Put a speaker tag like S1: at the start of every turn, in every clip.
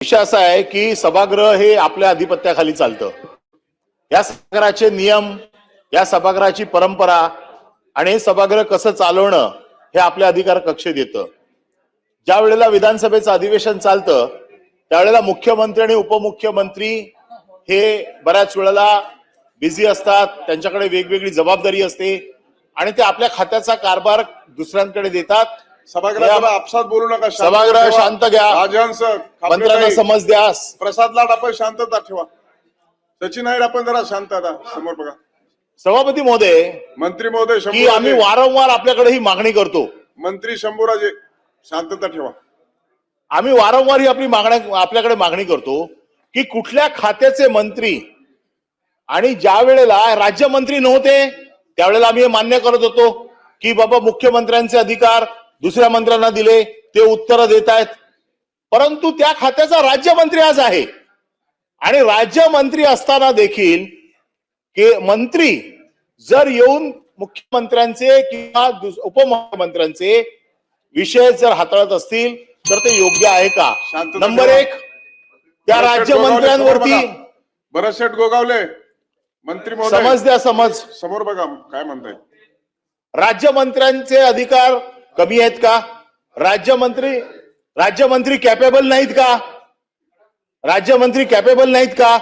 S1: विषय असा आहे की सभागृह हे आपल्या अधिपत्याखाली चालतं. या सभागृहाचे नियम, या सभागृहाची परंपरा आणि हे सभागृह कसं चालवणं हे आपल्या अधिकार कक्षेत येतं. ज्या वेळेला विधानसभेचं अधिवेशन चालतं त्यावेळेला मुख्यमंत्री आणि उपमुख्यमंत्री हे बऱ्याच वेळेला बिझी असतात, त्यांच्याकडे वेगवेगळी जबाबदारी असते आणि ते आपल्या खात्याचा कारभार दुसऱ्यांकडे देतात.
S2: सभागृहात आपसात बोलू नका.
S1: सभागृह शांत घ्या.
S2: राजहंस
S1: मंत्र्यांना समज द्या.
S2: प्रसाद लाड आपण शांतता ठेवा. सचिन नाईक आपण जरा शांतता समोर बघा.
S1: सभापती महोदय,
S2: मंत्री महोदय
S1: की आम्ही वारंवार आपल्याकडे ही मागणी करतो.
S2: मंत्री शंभूराजे शांतता ठेवा.
S1: आम्ही वारंवार ही आपल्याकडे मागणी करतो की कुठल्या खात्याचे मंत्री, आणि ज्या वेळेला राज्यमंत्री नव्हते त्यावेळेला आम्ही हे मान्य करत होतो की बाबा मुख्यमंत्र्यांचे अधिकार दुसऱ्या मंत्र्यांना दिले, ते उत्तर देत आहेत. परंतु त्या खात्याचा राज्यमंत्री आज आहे आणि राज्यमंत्री असताना देखील मंत्री जर येऊन मुख्यमंत्र्यांचे किंवा उपमुख्यमंत्र्यांचे विषय जर हाताळत असतील तर ते योग्य आहे का? नंबर एक, त्या राज्यमंत्र्यांवरती
S2: भरतशेठ गोगावले मंत्री महोदय
S1: समज द्या.
S2: समोर बघा काय म्हणताय.
S1: राज्यमंत्र्यांचे अधिकार कमी आहेत का? राज्यमंत्री कॅपेबल नाहीत का? राज्यमंत्री कॅपेबल नाहीत का?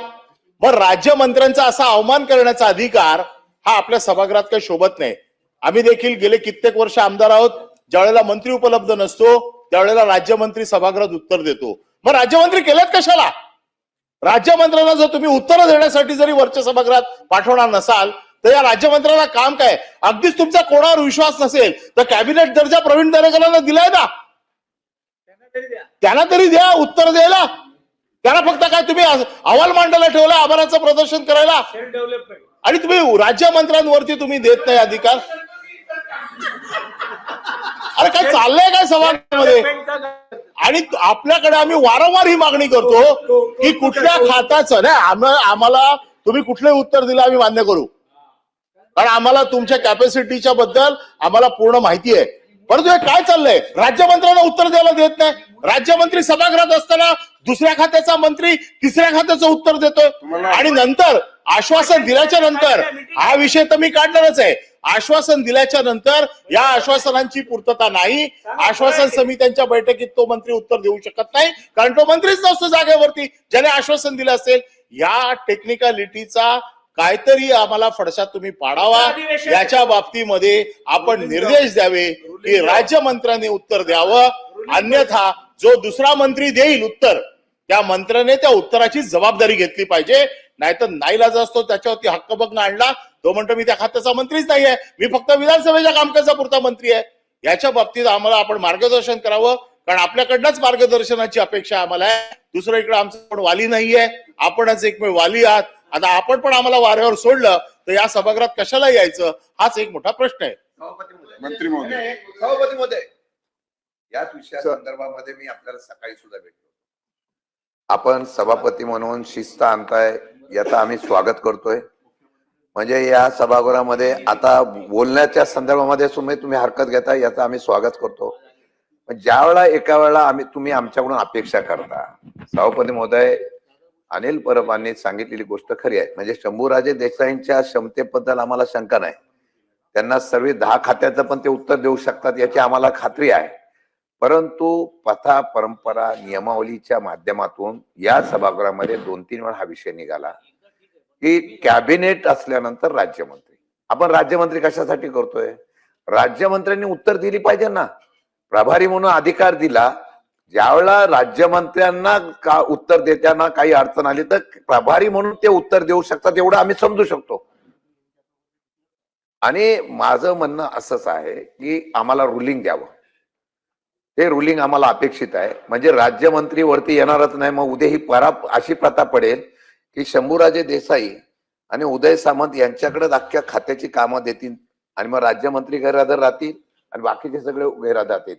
S1: मग राज्यमंत्र्यांचा असा अवमान करण्याचा अधिकार हा आपल्या सभागृहात काही शोभत नाही. आम्ही देखील गेले कित्येक वर्ष आमदार आहोत. ज्या वेळेला मंत्री उपलब्ध नसतो त्यावेळेला राज्यमंत्री सभागृहात उत्तर देतो. मग राज्यमंत्री केलेत कशाला? राज्यमंत्र्यांना जर तुम्ही उत्तर देण्यासाठी जरी वरच्या सभागृहात पाठवणार नसाल तर या राज्यमंत्र्यांना काम काय? अगदीच तुमचा कोणावर विश्वास नसेल तर कॅबिनेट दर्जा प्रवीण दरेकरांना दिलाय ना, त्यांना तरी द्या उत्तर द्यायला. त्यांना फक्त काय तुम्ही अहवाल मांडायला ठेवला, आभाराचं प्रदर्शन करायला, आणि तुम्ही राज्यमंत्र्यांवरती तुम्ही देत नाही अधिकार. अरे काय चाललंय काय सभागृहामध्ये? आणि आपल्याकडे आम्ही वारंवार ही मागणी करतो की कुठल्या खात्याचं नाही, आम्हाला तुम्ही कुठले उत्तर दिलं आम्ही मान्य करू, कारण आम्हाला तुमच्या कॅपॅसिटीच्या बद्दल आम्हाला पूर्ण माहिती आहे. परंतु हे काय चाललंय? राज्यमंत्र्यांना उत्तर द्यायला देत नाही. राज्यमंत्री सभागृहात असताना दुसऱ्या खात्याचा मंत्री तिसऱ्या खात्याचं उत्तर देतोय आणि नंतर आश्वासन दिल्याच्या नंतर, हा विषय तर मी काढणारच आहे, आश्वासन दिल्याच्या नंतर या आश्वासनांची पूर्तता नाही. आश्वासन समित्यांच्या बैठकीत तो मंत्री उत्तर देऊ शकत नाही कारण तो मंत्रीच नसतो जागेवरती ज्याने आश्वासन दिलं असेल. या टेक्निकॅलिटीचा काहीतरी आम्हाला फडशा तुम्ही पाडावा. याच्या बाबतीमध्ये आपण निर्देश द्यावे की राज्यमंत्र्यांनी उत्तर द्यावं, अन्यथा जो दुसरा मंत्री देईल उत्तर त्या मंत्र्याने त्या उत्तराची जबाबदारी घेतली पाहिजे. नाहीतर नाईलाज असतो त्याच्यावरती हक्कभंग आणला, तो म्हणतो मी त्या खात्याचा मंत्रीच नाहीये, मी फक्त विधानसभेच्या कामकाजा पुरता मंत्री आहे. याच्या बाबतीत आम्हाला आपण मार्गदर्शन करावं, कारण आपल्याकडनंच मार्गदर्शनाची अपेक्षा आम्हाला आहे. दुसरं इकडे आमचं पण वाली नाहीये, आपणच एकमेव वाली आहात. आता आपण पण आम्हाला वाऱ्यावर सोडलं तर या सभागृहात कशाला यायचं, हाच एक मोठा प्रश्न आहे.
S2: मंत्री
S3: सभापती याच विषया संदर्भामध्ये मी आपल्याला सकाळी सुद्धा भेटलो. आपण सभापती म्हणून शिस्त आणताय याचं आम्ही स्वागत करतोय. म्हणजे या सभागृहामध्ये आता बोलण्याच्या संदर्भामध्ये तुम्ही हरकत घेताय याचं आम्ही स्वागत करतो. ज्या वेळेला एका वेळेला तुम्ही आमच्याकडून अपेक्षा करता, सभापती महोदय अनिल परबांनी सांगितलेली गोष्ट खरी आहे. म्हणजे शंभूराजे देसाईंच्या क्षमतेबद्दल आम्हाला शंका नाही. त्यांना सर्व 10 खात्याचं पण ते उत्तर देऊ शकतात याची आम्हाला खात्री आहे. परंतु प्रथा परंपरा नियमावलीच्या माध्यमातून या सभागृहामध्ये 2-3 वेळा हा विषय निघाला की कॅबिनेट असल्यानंतर राज्यमंत्री. आपण राज्यमंत्री कशासाठी करतोय? राज्यमंत्र्यांनी उत्तर दिली पाहिजे ना. प्रभारी म्हणून अधिकार दिला, ज्यावेळेला राज्यमंत्र्यांना उत्तर देताना काही अडचण आली तर प्रभारी म्हणून ते उत्तर देऊ शकतात एवढं आम्ही समजू शकतो. आणि माझं म्हणणं असंच आहे की आम्हाला रुलिंग द्यावं. हे रुलिंग आम्हाला अपेक्षित आहे. म्हणजे राज्यमंत्री वरती येणारच नाही. मग उद्या ही अशी प्रथा पडेल की शंभूराजे देसाई आणि उदय सामंत यांच्याकडे अख्ख्या खात्याची कामं देतील आणि मग राज्यमंत्री गैरहजर राहतील आणि बाकीचे सगळे गैरहजर राहतील.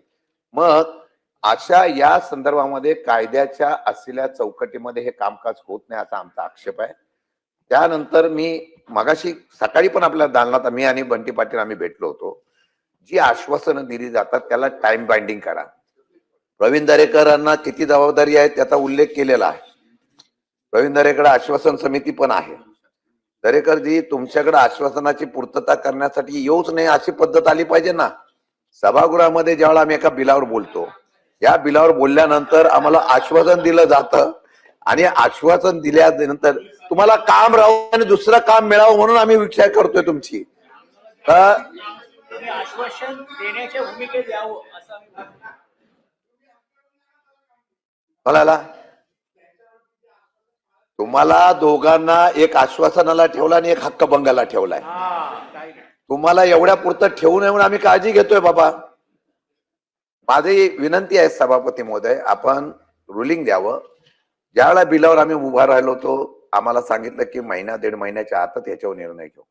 S3: मग अशा या संदर्भामध्ये कायद्याच्या असलेल्या चौकटीमध्ये हे कामकाज होत नाही असा आमचा आक्षेप आहे. त्यानंतर मी मगाशी सकाळी पण आपल्या दालनात मी आणि बंटी पाटील आम्ही भेटलो होतो. जी आश्वासनं दिली जातात त्याला टाइम बाइंडिंग करा. प्रवीण दरेकरांना किती जबाबदारी आहे त्याचा उल्लेख केलेला आहे. प्रवीण दरेकडे आश्वासन समिती पण आहे. दरेकरजी, तुमच्याकडे आश्वासनाची पूर्तता करण्यासाठी येऊच नाही अशी पद्धत आली पाहिजे ना. सभागृहामध्ये ज्यावेळेला आम्ही एका बिलावर बोलतो, या बिलावर बोलल्यानंतर आम्हाला आश्वासन दिलं जातं आणि आश्वासन दिल्यानंतर तुम्हाला काम राहू आणि दुसरं काम मिळावं म्हणून आम्ही विचार करतोय तुमची. तर
S4: आश्वासन देण्याच्या भूमिकेत यावं असं आम्ही म्हणतो.
S3: म्हणाला तुम्हाला दोघांना एक आश्वासनाला ठेवला आणि एक हक्कभंगाला ठेवलाय.
S4: काय नाही.
S3: तुम्हाला एवढ्या पुरतं ठेवू नये म्हणून आम्ही काळजी घेतोय बाबा. माझी विनंती आहे सभापती महोदय, आपण रुलिंग द्यावं. ज्यावेळेला बिलावर आम्ही उभा राहिलो होतो, आम्हाला सांगितलं की महिना 1.5 महिन्याच्या आतच याच्यावर निर्णय घेऊ.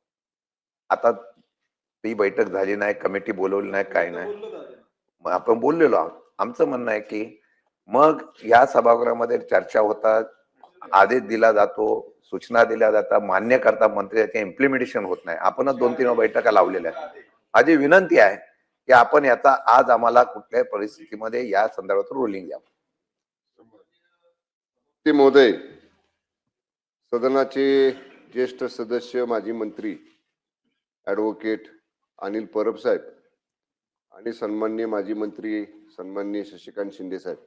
S3: आता ती बैठक झाली नाही, कमिटी बोलवली नाही, काय नाही. मग आपण बोललेलो आहोत. आमचं म्हणणं आहे की मग या सभागृहामध्ये चर्चा होतात, आदेश दिला जातो, सूचना दिल्या जातात, मान्य करता मंत्री, याचे इम्प्लिमेंटेशन होत नाही. आपणच 2-3 बैठका लावलेल्या आहेत. माझी विनंती आहे की आपण याचा आज आम्हाला कुठल्याही परिस्थितीमध्ये या संदर्भात रुलिंग द्यावं.
S5: महोदय, सदनाचे ज्येष्ठ सदस्य माजी मंत्री ॲडव्होकेट अनिल परब साहेब आणि सन्माननीय माजी मंत्री सन्माननीय शशिकांत शिंदे साहेब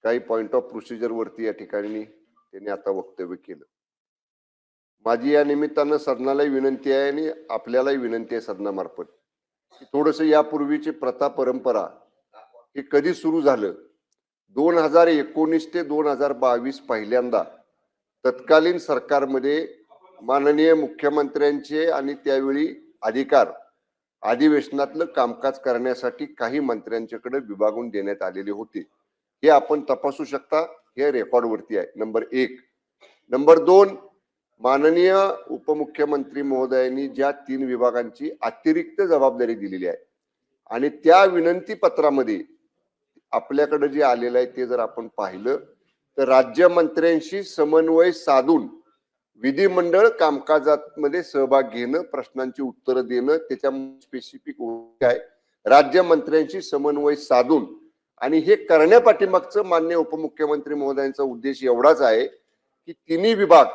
S5: काही पॉइंट ऑफ प्रोसिजर वरती या ठिकाणी त्यांनी आता वक्तव्य केलं. माझी या निमित्तानं सदनालाही विनंती आहे आणि आपल्यालाही विनंती आहे सदनामार्फत की थोडंसं यापूर्वीची प्रथा परंपरा हे कधी सुरू झालं, 2019 ते 2022 पहिल्यांदा तत्कालीन सरकारमध्ये माननीय मुख्यमंत्र्यांचे आणि त्यावेळी अधिकार अधिवेशनातलं कामकाज करण्यासाठी काही मंत्र्यांच्याकडे विभागून देण्यात आलेले होते. हे आपण तपासू शकता, हे रेकॉर्डवरती आहे. नंबर 1. नंबर 2, माननीय उपमुख्यमंत्री महोदयांनी ज्या 3 विभागांची अतिरिक्त जबाबदारी दिलेली आहे आणि त्या विनंती पत्रामध्ये आपल्याकडे जे आलेलं आहे ते जर आपण पाहिलं तर राज्यमंत्र्यांशी समन्वय साधून विधिमंडळ कामकाजामध्ये सहभाग घेणं, प्रश्नांची उत्तरं देणं, त्याच्या स्पेसिफिक आहे राज्यमंत्र्यांशी समन्वय साधून. आणि हे करण्यापाठीमागचं माननीय उपमुख्यमंत्री महोदयांचा उद्देश एवढाच आहे की तिन्ही विभाग,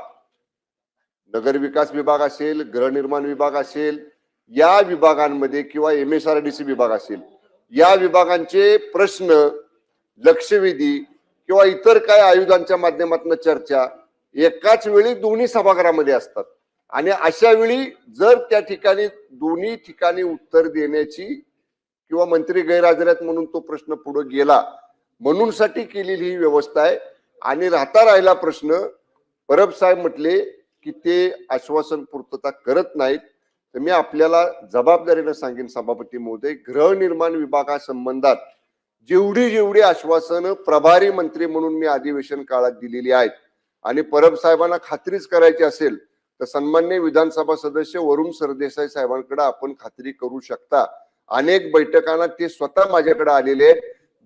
S5: नगर विकास विभाग असेल, गृहनिर्माण विभाग असेल, या विभागांमध्ये किंवा MSRDC विभाग असेल, या विभागांचे प्रश्न, लक्षवेधी किंवा इतर काय आयुधांच्या माध्यमातून चर्चा एकाच वेळी दोन्ही सभागृहामध्ये असतात. आणि अशा वेळी जर त्या ठिकाणी दोन्ही ठिकाणी उत्तर देण्याची किंवा मंत्री गैरहजर आहेत म्हणून तो प्रश्न पुढे गेला म्हणून साठी केलेली ही व्यवस्था आहे. आणि राहिला प्रश्न, परब साहेब म्हटले की ते आश्वासन पूर्तता करत नाहीत, तर मी आपल्याला जबाबदारीने सांगेन सभापती महोदय, गृहनिर्माण विभागासंबंधात जेवढी आश्वासनं प्रभारी मंत्री म्हणून मी अधिवेशन काळात दिलेली आहेत आणि परब साहेबांना खात्रीच करायची असेल तर सन्माननीय विधानसभा सदस्य वरुण सरदेसाई साहेबांकडे आपण खात्री करू शकता. अनेक बैठकांना ते स्वतः माझ्याकडे आलेले आहेत.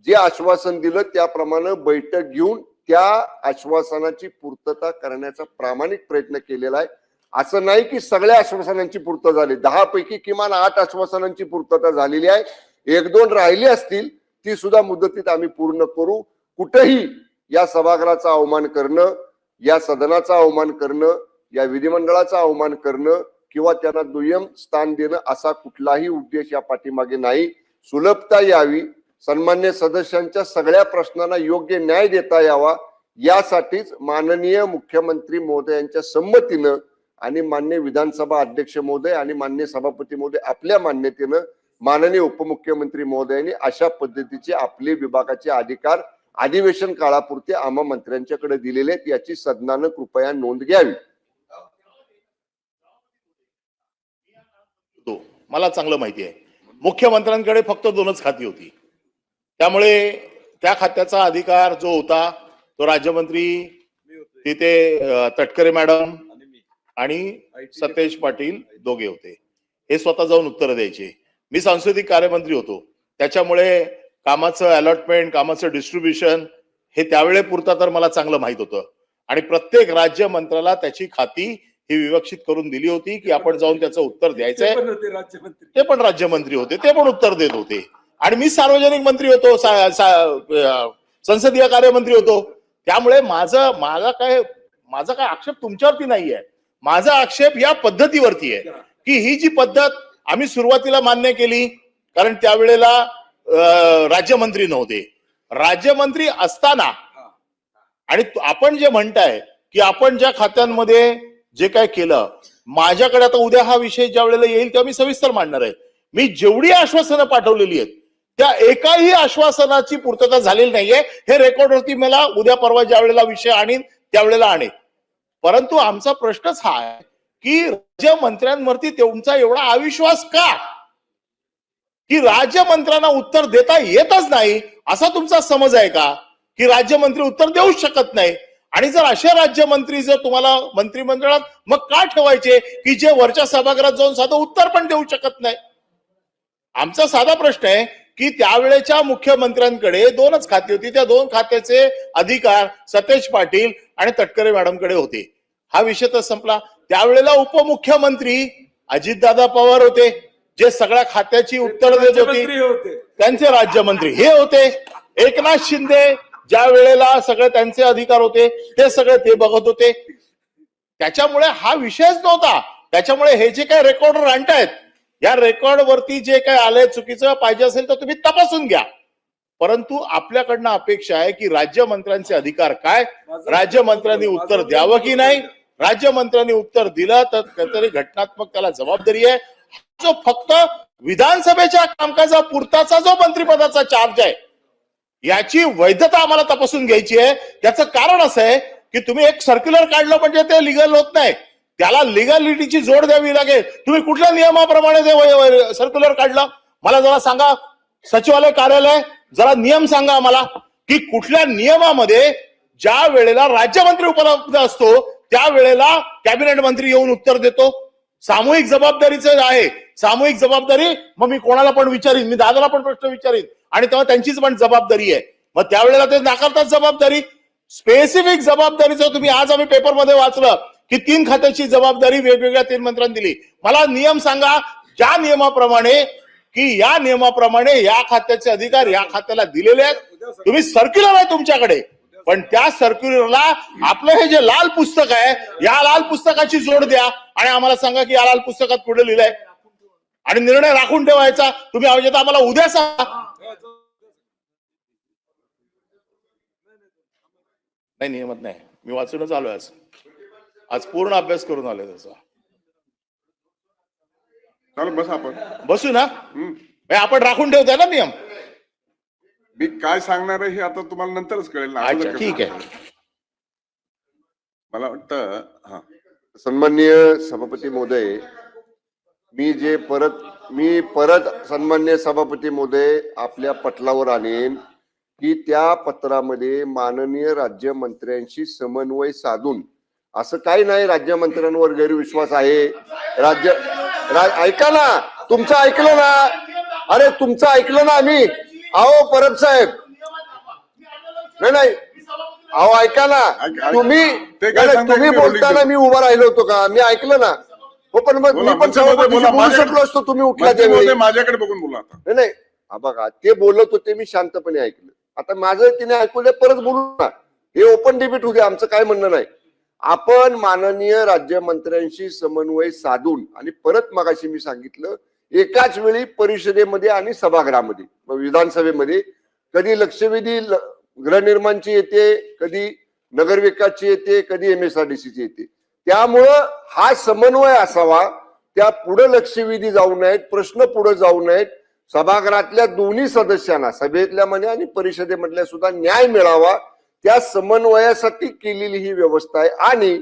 S5: जे आश्वासन दिलं त्याप्रमाणे बैठक घेऊन त्या आश्वासनाची पूर्तता करण्याचा प्रामाणिक प्रयत्न केलेला आहे. असं नाही की सगळ्या आश्वासनांची पूर्तता झाली, 10 पैकी किमान 8 आश्वासनांची पूर्तता झालेली आहे. 1-2 राहिली असतील ती सुद्धा मुदतीत आम्ही पूर्ण करू. कुठेही या सभागृहाचा अवमान करणं, या सदनाचा अवमान करणं, या विधिमंडळाचा अवमान करणं किंवा त्यांना दुय्यम स्थान देणं असा कुठलाही उद्देश या पाठीमागे नाही. सुलभता यावी, सन्मान्य सदस्यांच्या सगळ्या प्रश्नांना योग्य न्याय देता यावा, यासाठीच माननीय मुख्यमंत्री महोदयांच्या संमतीनं आणि माननीय विधानसभा अध्यक्ष महोदय आणि माननीय सभापती महोदय आपल्या मान्यतेनं माननीय उपमुख्यमंत्री महोदयांनी अशा पद्धतीचे आपले विभागाचे अधिकार अधिवेशन काळापुरते आम्हा मंत्र्यांच्याकडे दिलेले आहेत, याची सदनानं कृपया नोंद घ्यावी.
S1: मला चांगलं माहिती आहे, मुख्यमंत्र्यांकडे फक्त 2च खाती होती, त्यामुळे त्या खात्याचा अधिकार जो होता तो राज्यमंत्री तिथे तटकरे मॅडम आणि सतेज पाटील दोघे होते. हे स्वतः जाऊन उत्तर द्यायचे. मी सांस्कृतिक कार्यमंत्री होतो, त्याच्यामुळे कामाचं अलॉटमेंट, कामाचं डिस्ट्रीब्युशन हे त्यावेळे पुरता तर मला चांगलं माहित होतं. आणि प्रत्येक राज्यमंत्र्याला त्याची खाती ही विवक्षित करून दिली होती की आपण जाऊन त्याचं उत्तर द्यायचंय. ते पण राज्यमंत्री होते, ते पण उत्तर देत होते. आणि मी सार्वजनिक मंत्री होतो, संसदीय कार्यमंत्री होतो. त्यामुळे माझा काय आक्षेप तुमच्यावरती नाहीये. माझा आक्षेप या पद्धतीवरती आहे की ही जी पद्धत आम्ही सुरुवातीला मान्य केली, कारण त्यावेळेला राज्यमंत्री नव्हते. राज्यमंत्री असताना आणि आपण जे म्हणताय की आपण ज्या खात्यांमध्ये जे काय केलं, माझ्याकडे आता उद्या हा विषय ज्या वेळेला येईल तेव्हा मी सविस्तर मांडणार आहे. मी जेवढी आश्वासनं पाठवलेली आहेत त्या एकाही आश्वासनाची पूर्तता झालेली नाहीये. हे रेकॉर्डवरती मला उद्या परवा ज्या वेळेला विषय आणीन त्यावेळेला आणेन. परंतु आमचा प्रश्नच हा आहे की राज्यमंत्र्यांवरती तुमचा एवढा अविश्वास का, की राज्यमंत्र्यांना उत्तर देता येतच नाही असा तुमचा समज आहे का, की राज्यमंत्री उत्तर देऊच शकत नाही? आणि जर असे राज्यमंत्री जर तुम्हाला मंत्रिमंडळात मग का ठेवायचे की जे वरच्या सभागृहात जाऊन साधं उत्तर पण देऊ शकत नाही? आमचा साधा प्रश्न आहे की त्यावेळेच्या मुख्यमंत्र्यांकडे 2च खाती होती. त्या 2 खात्याचे अधिकार सतेज पाटील आणि तटकरे मॅडमकडे होते. हा विषय तर संपला. त्यावेळेला उपमुख्यमंत्री अजितदादा पवार होते, जे सगळ्या खात्याची उत्तर देत होते. त्यांचे राज्यमंत्री हे होते. एकनाथ शिंदे ज्या वेळेला सगळे त्यांचे अधिकार होते ते सगळे ते बघत होते. त्याच्यामुळे हा विषयच नव्हता. त्याच्यामुळे हे जे काय रेकॉर्डवर आणतायत, या रेकॉर्ड वरती जे काय आलंय चुकीचं पाहिजे असेल तर तुम्ही तपासून घ्या. परंतु आपल्याकडनं अपेक्षा आहे की राज्यमंत्र्यांचे अधिकार काय, राज्यमंत्र्यांनी उत्तर द्यावं की नाही. राज्यमंत्र्यांनी उत्तर दिलं तर काहीतरी घटनात्मक त्याला जबाबदारी आहे. जो फक्त विधानसभेच्या कामकाजापुरताचा जो मंत्रिपदाचा चार्ज आहे याची वैधता आम्हाला तपासून घ्यायची आहे. त्याचं कारण असं आहे की तुम्ही एक सर्क्युलर काढलं म्हणजे ते लिगल होत नाही. त्याला लिगॅलिटीची जोड द्यावी लागेल. तुम्ही कुठल्या नियमाप्रमाणे ते सर्क्युलर काढलं मला जरा सांगा. सचिवालय कार्यालय जरा नियम सांगा आम्हाला की कुठल्या नियमामध्ये ज्या वेळेला राज्यमंत्री उपलब्ध असतो त्यावेळेला कॅबिनेट मंत्री येऊन उत्तर देतो. सामूहिक जबाबदारीचं आहे. सामूहिक जबाबदारी मग मी कोणाला पण विचारीन, मी दादाला पण प्रश्न विचारीन आणि तेव्हा त्यांचीच पण जबाबदारी आहे. मग त्यावेळेला ते नाकारतात जबाबदारी. स्पेसिफिक जबाबदारीचं तुम्ही आज आम्ही पेपरमध्ये वाचलं की 3 खात्याची जबाबदारी वेगवेगळ्या 3 मंत्र्यांनी दिली. मला नियम सांगा ज्या नियमाप्रमाणे की या नियमाप्रमाणे या खात्याचे अधिकार या खात्याला दिलेले आहेत. तुम्ही सर्क्युलर आहे तुमच्याकडे, पण त्या सर्क्युलरला आपलं हे जे लाल पुस्तक आहे या लाल पुस्तकाची जोड द्या आणि आम्हाला सांगा की या लाल पुस्तकात पुढे लिहिलंय आणि निर्णय राखून ठेवायचा. तुम्ही आवश्यक आम्हाला उद्या सांगा. नाही नियमत नाही, मी वाचूनच आलोय आज पूर्ण अभ्यास करून आलोय त्याचा.
S2: चालेल बस आपण
S1: बसू ना. आपण राखून ठेवताय ना नियम.
S2: मी काय सांगणार आहे हे आता तुम्हाला नंतरच कळेल ना.
S1: अच्छा ठीक आहे.
S2: मला वाटतं हा
S5: सन्माननीय सभापती महोदय, मी परत सन्माननीय सभापती महोदय आपल्या पटलावर आणेन की त्या पत्रामध्ये माननीय राज्यमंत्र्यांशी समन्वय साधून, असं काही नाही राज्यमंत्र्यांवर गैरविश्वास आहे. ऐका ना, तुमचं ऐकलं ना. अरे तुमचं ऐकलं ना आम्ही. अहो परब साहेब, नाही अहो ऐका ना. तुम्ही बोलताना मी उभा राहिलो होतो का? मी ऐकलं ना. हो पण मग मी पण सभापतीशी बोलू शकलो असतो. तुम्ही उठला त्यावेळी.
S2: माझ्याकडे बघून बोला.
S5: नाही हा बघा, ते बोलत होते मी शांतपणे ऐकलं. आता माझं तिने ऐकू दे, परत बोलू ना. हे ओपन डिबेट होऊ दे, आमचं काय म्हणणं नाही. आपण माननीय राज्यमंत्र्यांशी समन्वय साधून आणि परत मगाशी मी सांगितलं एकाच वेळी परिषदेमध्ये आणि सभागृहामध्ये, विधानसभेमध्ये कधी लक्षवेधी गृहनिर्माणची येते, कधी नगरविकासची येते, कधी MSRDCची येते. त्यामुळं हा समन्वय असावा. त्या पुढे लक्षवेधी जाऊ नयेत, प्रश्न पुढे जाऊ नयेत. सभागृहातल्या दोन्ही सदस्यांना, सभेतल्या म्हणे आणि परिषदेमधल्या सुद्धा न्याय मिळावा, त्या समन्वयासाठी केलेली ही व्यवस्था आहे. आणि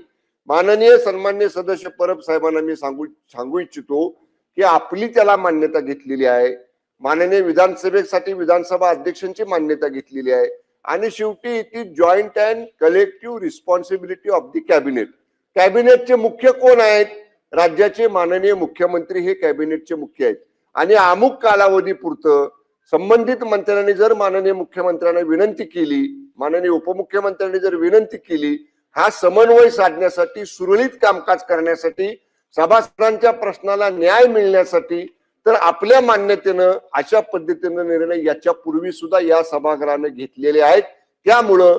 S5: माननीय सन्माननीय सदस्य परब साहेबांना मी सांगू इच्छितो की आपली त्याला मान्यता घेतलेली आहे. माननीय विधानसभेसाठी विधानसभा अध्यक्षांची मान्यता घेतलेली आहे. आणि शेवटी ती joint and collective responsibility of the cabinet. कॅबिनेटचे मुख्य कोण आहेत? राज्याचे माननीय मुख्यमंत्री हे कॅबिनेटचे मुख्य आहेत. आणि अमुक कालावधीपुरतं संबंधित मंत्र्यांनी जर माननीय मुख्यमंत्र्यांना विनंती केली, माननीय उपमुख्यमंत्र्यांनी जर विनंती केली, हा समन्वय साधण्यासाठी, सुरळीत कामकाज करण्यासाठी, सभासदांच्या प्रश्नाला न्याय मिळण्यासाठी तर आपल्या मान्यतेनं अशा पद्धतीनं निर्णय याच्या पूर्वी सुद्धा या सभागृहाने घेतलेले आहेत. त्यामुळं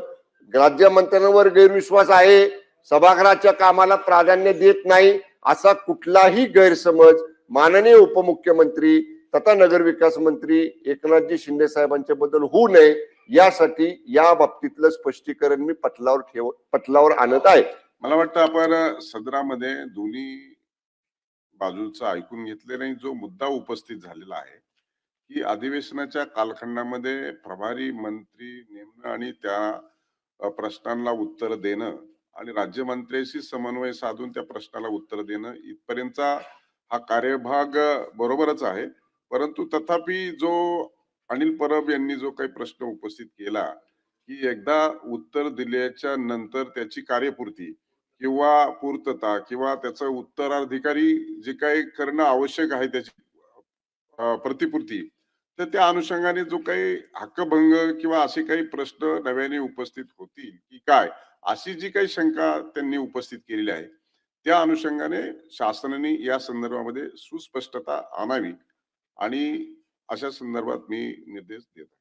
S5: राज्यमंत्र्यांवर गैरविश्वास आहे, सभागृहाच्या कामाला प्राधान्य देत नाही, असा कुठलाही गैरसमज माननीय उपमुख्यमंत्री तथा नगरविकास मंत्री एकनाथजी शिंदे साहेबांच्या बद्दल होऊ नये यासाठी या बाबतीतलं स्पष्टीकरण मी पटलावर आणत आहे.
S2: मला वाटतं आपण सदनामध्ये दोन्ही बाजूचं ऐकून घेतले नाही. जो मुद्दा उपस्थित झालेला आहे की अधिवेशनाच्या कालखंडामध्ये प्रभारी मंत्री नेमणं आणि त्या प्रश्नांना उत्तर देणं आणि राज्यमंत्र्यांशी समन्वय साधून त्या प्रश्नाला उत्तर देणं इथपर्यंतचा हा कार्यभाग बरोबरच आहे. परंतु तथापि जो अनिल परब यांनी जो काही प्रश्न उपस्थित केला की एकदा उत्तर दिल्याच्या नंतर त्याची कार्यपूर्ती किंवा पूर्तता किंवा त्याचं उत्तराधिकारी जे काही करणं आवश्यक आहे त्याची प्रतिपूर्ती, तर त्या अनुषंगाने जो काही हक्कभंग किंवा असे काही प्रश्न नव्याने उपस्थित होतील की काय, अशी जी काही शंका त्यांनी उपस्थित केलेली आहे, त्या अनुषंगाने शासनाने या संदर्भामध्ये सुस्पष्टता आणावी आणि अशा संदर्भात मी निर्देश देत आहे.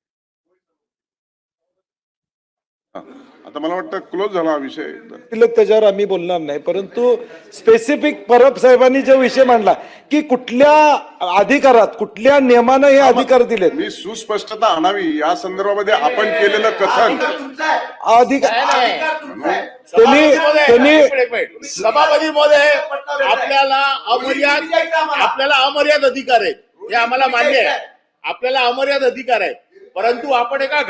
S2: आता मला वाटतं क्लोज झाला हा विषय.
S6: त्याच्यावर आम्ही बोलणार नाही, परंतु स्पेसिफिक परब साहेबांनी जो विषय मांडला की कुठल्या अधिकारात कुठल्या नियमानं हे अधिकार दिलेत,
S2: मी सुस्पष्टता आणावी या संदर्भामध्ये आपण केलेलं कथन
S1: सभापती महोदय, आपल्याला अमर्याद अधिकार आहेत हे आम्हाला मान्य आहे. आपल्याला अमर्याद अधिकार आहेत, परंतु आपण एका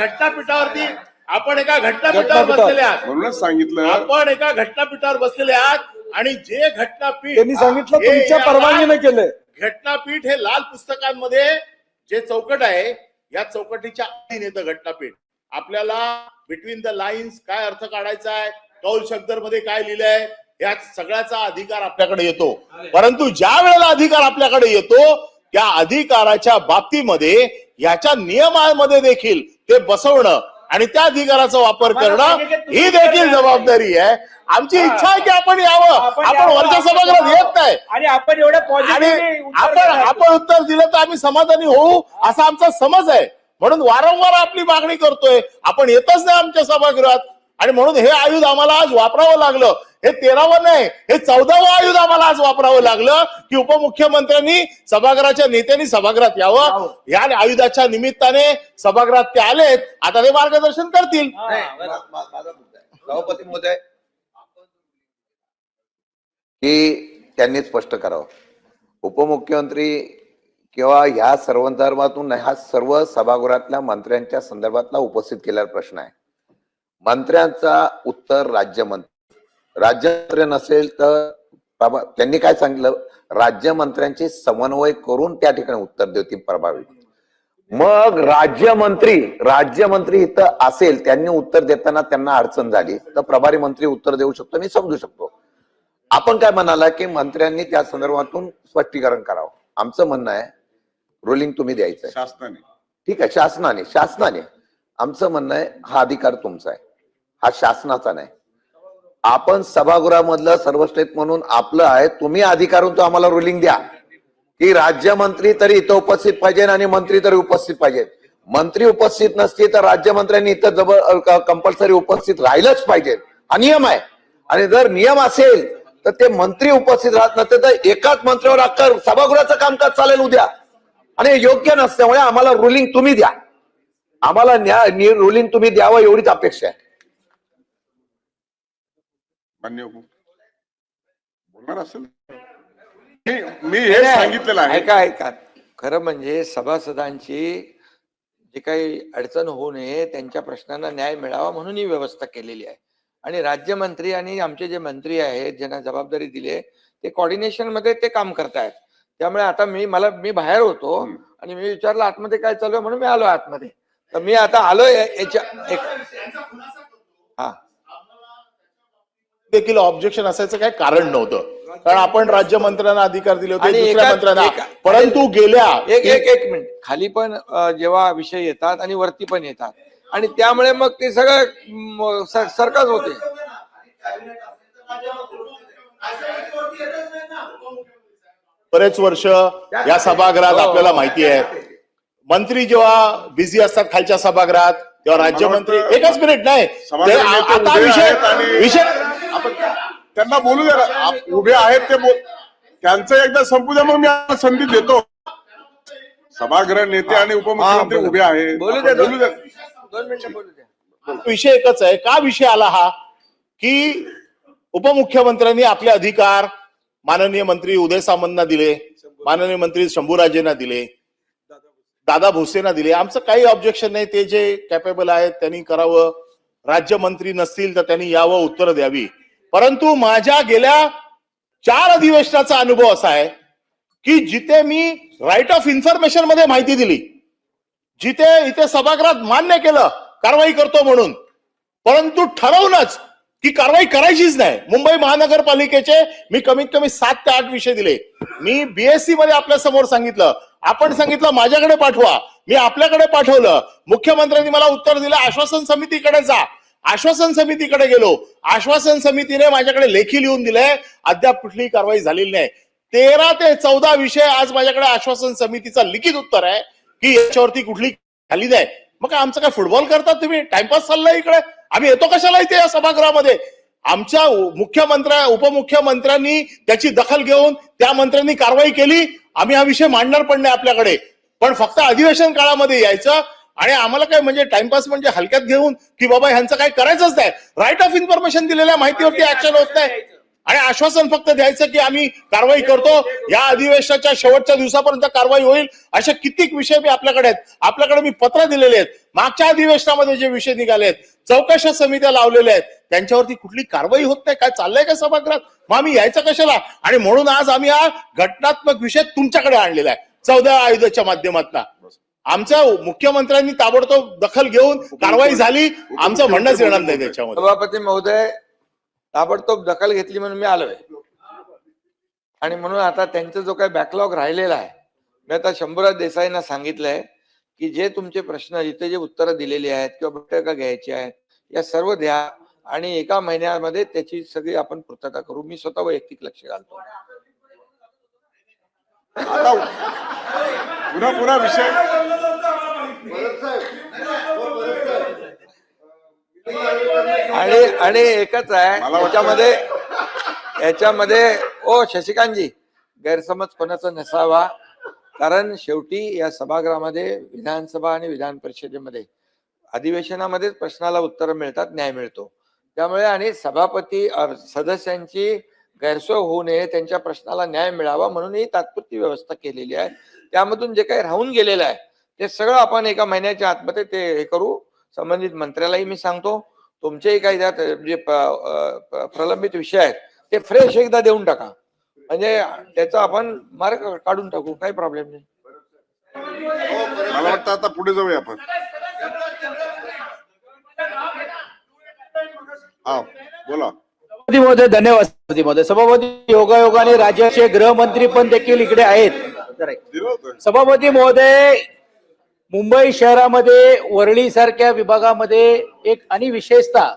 S1: घटनापीठावर बसलेले आहात.
S2: म्हणूनच सांगितलं
S1: आपण एका घटनापीठावर बसलेले आहात आणि जे घटनापीठ
S6: त्यांनी सांगितलं तुमच्या परवानगीने केलंय.
S1: घटनापीठ हे लाल पुस्तकांमध्ये जे चौकट आहे या चौकटीच्या अधीन येतं घटनापीठ. आपल्याला बिटवीन द लाईन्स काय अर्थ काढायचा आहे, कौल शब्दर मध्ये काय लिहिलंय, या सगळ्याचा अधिकार आपल्याकडे येतो. परंतु ज्या वेळेला अधिकार आपल्याकडे येतो त्या अधिकाराच्या बाबतीमध्ये याच्या नियमामध्ये देखील ते बसवणं आणि त्या अधिकाराचा वापर करणं ही देखील जबाबदारी आहे. आमची इच्छा आहे की आपण यावं. आपण वरच्या सभागृहात येत नाही
S4: आणि आपण एवढं
S1: आणि आपण उत्तर दिलं तर आम्ही समाधानी होऊ असा आमचा समज आहे. म्हणून वारंवार आपली मागणी करतोय, आपण येतच नाही आमच्या सभागृहात. आणि म्हणून हे आयुध आम्हाला आज वापरावं लागलं. हे 13वं नाही, हे 14वं आयुध आम्हाला आज वापरावं लागलं की उपमुख्यमंत्र्यांनी सभागृहाच्या नेत्यांनी सभागृहात यावं. या आयुधाच्या निमित्ताने सभागृहात ते आलेत, आता ते मार्गदर्शन करतील.
S3: सभापती महोदय की त्यांनी स्पष्ट करावं. उपमुख्यमंत्री किंवा ह्या सर्व संदर्भातून हा सर्व सभागृहातल्या मंत्र्यांच्या संदर्भातला उपस्थित केलेला प्रश्न आहे. मंत्र्यांचा उत्तर राज्यमंत्री नसेल तर त्यांनी काय सांगितलं, राज्यमंत्र्यांचे समन्वय करून त्या ठिकाणी उत्तर देतील प्रभावी. मग राज्यमंत्री इथं असेल, त्यांनी उत्तर देताना त्यांना अडचण झाली तर प्रभारी मंत्री उत्तर देऊ शकतो, मी समजू शकतो. आपण काय म्हणाला की मंत्र्यांनी त्या संदर्भातून स्पष्टीकरण करावं. आमचं म्हणणं आहे रुलिंग तुम्ही द्यायचं
S2: शासनाने.
S3: ठीक आहे, शासनाने आमचं म्हणणं आहे हा अधिकार तुमचा आहे, हा शासनाचा नाही. आपण सभागृहामधलं सर्वश्रेष्ठ म्हणून आपलं आहे, तुम्ही अधिकारून तो आम्हाला रुलिंग द्या की राज्यमंत्री तरी इथं उपस्थित पाहिजे आणि मंत्री तरी उपस्थित पाहिजे. मंत्री उपस्थित नसतील तर राज्यमंत्र्यांनी इथं कंपल्सरी उपस्थित राहिलंच पाहिजे, हा नियम आहे. आणि जर नियम असेल तर ते मंत्री उपस्थित राहत नसते तर एकाच मंत्र्यावर अख्खं सभागृहाचं कामकाज चालेल उद्या, आणि योग्य नसल्यामुळे आम्हाला रुलिंग तुम्ही द्या, आम्हाला रुलिंग तुम्ही द्यावं एवढीच अपेक्षा आहे.
S2: मान्य बोलणार असेल मी हे सांगितलेलं आहे.
S7: ऐका खरं म्हणजे सभासदांची जी काही अडचण होऊ नये, त्यांच्या प्रश्नांना न्याय मिळावा म्हणून ही व्यवस्था केलेली आहे. आणि राज्यमंत्री आणि आमचे जे मंत्री आहेत ज्यांना जबाबदारी दिली आहे ते कोऑर्डिनेशन मध्ये ते काम करतायत. त्यामुळे आता मी बाहेर होतो आणि मी विचारलं आतमध्ये काय चालू आहे म्हणून मी आलो आतमध्ये. तर मी आता आलोय याच्या हा
S1: देखील ऑब्जेक्शन असायचं काही कारण नव्हतं, कारण आपण राज्यमंत्र्यांना अधिकार दिले होते, दुसऱ्या मंत्र्यांना. परंतु गेल्या
S7: एक मिनिट खाली पण जेव्हा विषय येतात आणि वरती पण येतात आणि त्यामुळे मग ते सगळं सरकारच होते.
S1: बरेच वर्ष या सभागृहात आपल्याला माहिती आहे. मंत्री जेव्हा बिझी असतात खालच्या सभागृहात तेव्हा राज्यमंत्री
S2: मला वाटतं
S1: एकच मिनिट नाही ते
S2: सभागृह नेते
S1: आता
S2: उभे
S1: विषय
S2: आहेत आणि-
S1: विषय
S2: आपण त्यांना बोलू द्या ना. उभे आहेत ते त्यांचं एकदा संपू द्या, मग मी आता संधी देतो. सभागृह नेते आणि उपमुख्यमंत्री
S7: बोला.
S2: उभे आहेत.
S7: बोलू
S2: आपण
S7: द्या,
S2: बोलू द्या.
S7: 2 मिनिटं बोलू द्या.
S1: विषय एकच आहे. का विषय आला हा की उपमुख्यमंत्र्यांनी आपले अधिकार माननीय मंत्री उदय सामंतना दिले, माननीय मंत्री शंभूराजेंना दिले, दादा भुसेंना दिले. आमचं काही ऑब्जेक्शन नाही, ते जे कॅपेबल आहेत त्यांनी करावं. राज्यमंत्री नसतील तर त्यांनी यावं, उत्तर द्यावी. परंतु माझ्या गेल्या 4 अधिवेशनाचा अनुभव असा आहे की जिथे मी राईट ऑफ इन्फॉर्मेशन मध्ये माहिती दिली, जिथे इथे सभागृहात मान्य केलं कारवाई करतो म्हणून, परंतु ठरवूनच की कारवाई करायचीच नाही. मुंबई महानगरपालिकेचे मी कमीत कमी 7 ते 8 विषय दिले. मी बीएससी मध्ये आपल्या समोर सांगितलं, आपण सांगितलं माझ्याकडे पाठवा, मी आपल्याकडे पाठवलं. मुख्यमंत्र्यांनी मला उत्तर दिलं आश्वासन समितीकडे जा. आश्वासन समितीकडे गेलो, आश्वासन समितीने माझ्याकडे लेखी लिहून दिलंय, अद्याप कुठलीही कारवाई झालेली नाही. 13 ते 14 विषय आज माझ्याकडे आश्वासन समितीचं लिखित उत्तर आहे की याच्यावरती कुठली झाली नाही. मग काय आमचं काय फुटबॉल करतात तुम्ही? टाइमपास चाललाय इकडे. आम्ही येतो कशाला इथे या सभागृहामध्ये? आमच्या उपमुख्यमंत्र्यांनी त्याची दखल घेऊन त्या मंत्र्यांनी कारवाई केली. आम्ही हा विषय मांडणार पण नाही आपल्याकडे, पण फक्त अधिवेशन काळामध्ये यायचं आणि आम्हाला काय म्हणजे टाइमपास म्हणजे हलक्यात घेऊन की बाबा ह्यांचं काय करायचंच नाही. राईट ऑफ इन्फॉर्मेशन दिलेल्या माहितीवरती ऍक्शन होत नाही आणि आश्वासन फक्त द्यायचं की आम्ही कारवाई करतो, या अधिवेशनाच्या शेवटच्या दिवसापर्यंत कारवाई होईल. असे कित्येक विषय मी आपल्याकडे आहेत. आपल्याकडे मी पत्र दिलेले आहेत. मागच्या अधिवेशनामध्ये जे विषय निघाले आहेत, चौकशा समित्या लावलेल्या आहेत, त्यांच्यावरती कुठली कारवाई होत नाही. काय चाललंय का सभागृहात? मग आम्ही यायचं कशाला? आणि म्हणून आज आम्ही हा घटनात्मक विषय तुमच्याकडे आणलेला आहे 14 आयुधाच्या माध्यमातून. आमच्या मुख्यमंत्र्यांनी ताबडतोब दखल घेऊन कारवाई झाली, आमचं म्हणणंच येणार नाही त्याच्यामध्ये.
S7: सभापती महोदय, ताबडतोब दखल घेतली म्हणून मी आलोय आणि म्हणून आता त्यांचा जो काही बॅकलॉग राहिलेला आहे, मी आता शंभूराज देसाईंना सांगितलंय की जे तुमचे प्रश्न इथे जे उत्तरं दिलेली आहेत किंवा बैठका घ्यायची आहेत या सर्व द्या आणि 1 महिन्यामध्ये त्याची सगळी आपण पूर्तता करू. मी स्वतः वैयक्तिक लक्ष घालतो.
S2: आता पुन्हा विषय
S7: आणि एकच आहे याच्यामध्ये ओ शशिकांतजी, गैरसमज कोणाचा नसावा, कारण शेवटी या सभागृहामध्ये विधानसभा आणि विधान परिषदेमध्ये अधिवेशनामध्येच प्रश्नाला उत्तर मिळतात, न्याय मिळतो. त्यामुळे आणि सभापती सदस्यांची गैरसोय होऊ नये, त्यांच्या प्रश्नाला न्याय मिळावा म्हणून ही तात्पुरती व्यवस्था केलेली आहे. त्यामधून जे काही राहून गेलेलं आहे ते सगळं आपण 1 महिन्याच्या आतमध्ये ते हे करू. संबंधित मंत्र्यालाही मी सांगतो, तुमचेही काही त्यात जे प्रलंबित विषय आहेत ते फ्रेश एकदा देऊन टाका, म्हणजे त्याचा आपण मार्ग काढून टाकू, काही प्रॉब्लेम नाही.
S2: मला वाटतं आता पुढे जाऊया आपण. हा बोला.
S4: सभापती महोदय, धन्यवाद. सभापती महोदय, सभापती योगायोगाने राज्याचे गृहमंत्री पण देखील इकडे आहेत.
S2: दिलं होतं.
S4: सभापती महोदय, मुंबई शहरामध्ये वरळी सारख्या विभागामध्ये एक आणि विशेषतः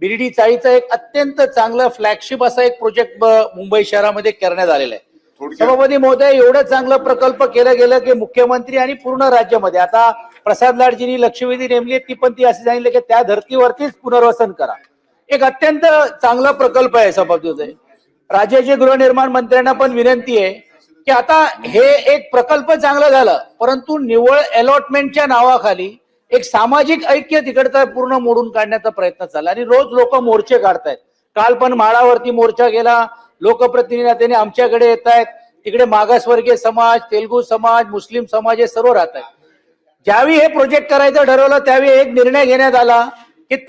S4: बिर्डी चाळीचा एक अत्यंत चांगलं फ्लॅगशिप असा एक प्रोजेक्ट मुंबई शहरामध्ये करण्यात आलेला आहे.
S2: थोडक्यात
S4: सभापती महोदय, एवढं चांगलं प्रकल्प केलं गेलं की मुख्यमंत्री आणि पूर्ण राज्यामध्ये आता प्रसाद लाडजींनी लक्षवेधी नेमली, ती पण ती असे सांगितलं की त्या धर्तीवरतीच पुनर्वसन करा. एक अत्यंत चांगला प्रकल्प आहे. सभापती महोदय, राज्याचे गृहनिर्माण मंत्र्यांना पण विनंती आहे की आता हे एक प्रकल्प चांगला झालं, परंतु निव्वळ अलॉटमेंटच्या नावाखाली एक सामाजिक ऐक्य तिकडचा पूर्ण मोडून काढण्याचा प्रयत्न चालला आणि रोज लोक मोर्चे काढतायत. काल पण माळावरती मोर्चा गेला, लोकप्रतिनिधी आमच्याकडे येत आहेत, तिकडे मागासवर्गीय समाज, तेलुगू समाज, मुस्लिम समाज हे सर्व राहत आहेत. ज्यावेळी हे प्रोजेक्ट करायचं ठरवलं त्यावेळी एक निर्णय घेण्यात आला